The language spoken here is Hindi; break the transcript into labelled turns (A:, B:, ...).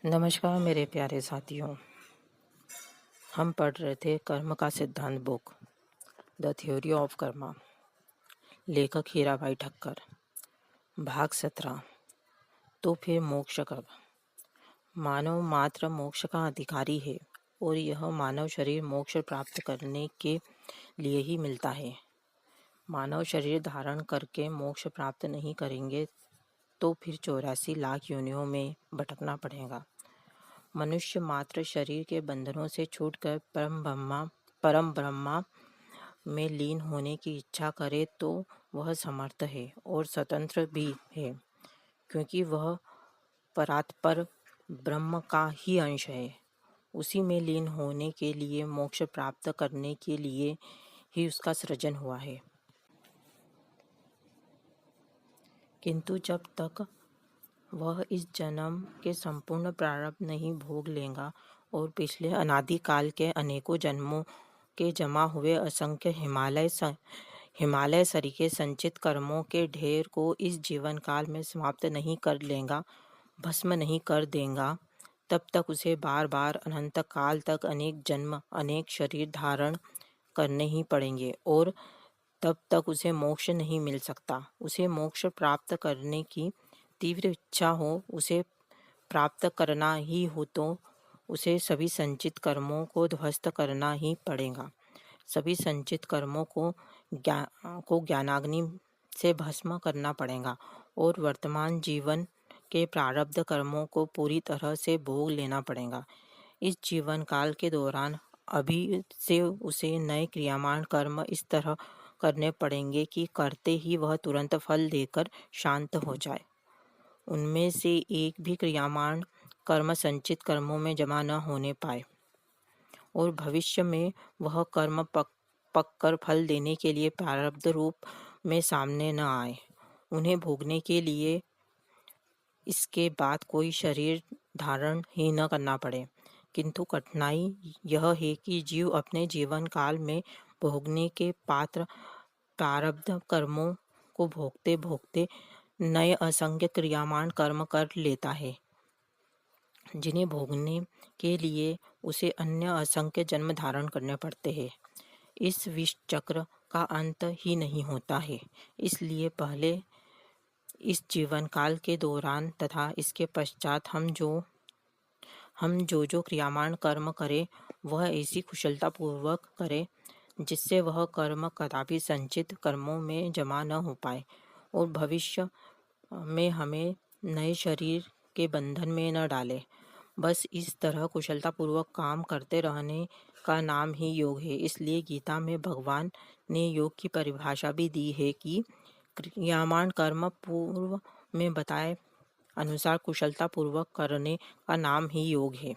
A: नमस्कार मेरे प्यारे साथियों। हम पढ़ रहे थे कर्म का सिद्धांत book, the theory of Karma, लेखक हीराबाई ठक्कर, भाग 17। तो फिर मोक्ष कब? मानव मात्र मोक्ष का अधिकारी है और यह मानव शरीर मोक्ष प्राप्त करने के लिए ही मिलता है। मानव शरीर धारण करके मोक्ष प्राप्त नहीं करेंगे तो फिर 84 लाख योनियों में भटकना पड़ेगा। मनुष्य मात्र शरीर के बंधनों से छूटकर परम ब्रह्मा में लीन होने की इच्छा करे तो वह समर्थ है और स्वतंत्र भी है, क्योंकि वह परात्पर ब्रह्म का ही अंश है। उसी में लीन होने के लिए मोक्ष प्राप्त करने के लिए ही उसका सृजन हुआ है। किंतु जब तक वह इस जन्म के संपूर्ण प्रारब्ध नहीं भोग लेगा और पिछले अनादि काल के अनेकों जन्मों के जमा हुए असंख्य हिमालय सरीखे संचित कर्मों के ढेर को इस जीवन काल में समाप्त नहीं कर लेगा, भस्म नहीं कर देगा, तब तक उसे बार बार अनंत काल तक अनेक जन्म अनेक शरीर धारण करने ही पड़ेंगे और तब तक उसे मोक्ष नहीं मिल सकता। उसे मोक्ष प्राप्त करने की तीव्र इच्छा हो, उसे प्राप्त करना ही हो तो उसे सभी संचित कर्मों को ध्वस्त करना ही पड़ेगा। सभी संचित कर्मों को ज्ञानाग्नि से भस्म करना पड़ेगा और वर्तमान जीवन के प्रारब्ध कर्मों को पूरी तरह से भोग लेना पड़ेगा। इस जीवन काल के दौरान अभी से उसे नए क्रियामान कर्म इस तरह करने पड़ेंगे कि करते ही वह तुरंत फल देकर शांत हो जाए। उनमें से एक भी क्रियामान कर्म संचित कर्मों में जमा न होने पाए और भविष्य में वह कर्म पककर फल देने के लिए प्रारब्ध रूप में सामने न आए। उन्हें भोगने के लिए इसके बाद कोई शरीर धारण ही न करना पड़े। किंतु कठिनाई यह है कि जीव अपने जीवन काल में भोगने के पात्र प्रारब्ध कर्मों को भोगते भोगते नए असंख्य क्रियामान कर्म कर लेता है, जिन्हें भोगने के लिए उसे अन्य असंख्य जन्म धारण करने पड़ते हैं। इस विष चक्र का अंत ही नहीं होता है। इसलिए पहले इस जीवन काल के दौरान तथा इसके पश्चात हम जो क्रियामान कर्म करें वह ऐसी कुशलता पूर्वक करें जिससे वह कर्म कदापि संचित कर्मों में जमा न हो पाए और भविष्य में हमें नए शरीर के बंधन में न डाले। बस इस तरह कुशलता पूर्वक काम करते रहने का नाम ही योग है। इसलिए गीता में भगवान ने योग की परिभाषा भी दी है कि क्रियामान कर्म पूर्व में बताए अनुसार कुशलता पूर्वक करने का नाम ही योग है।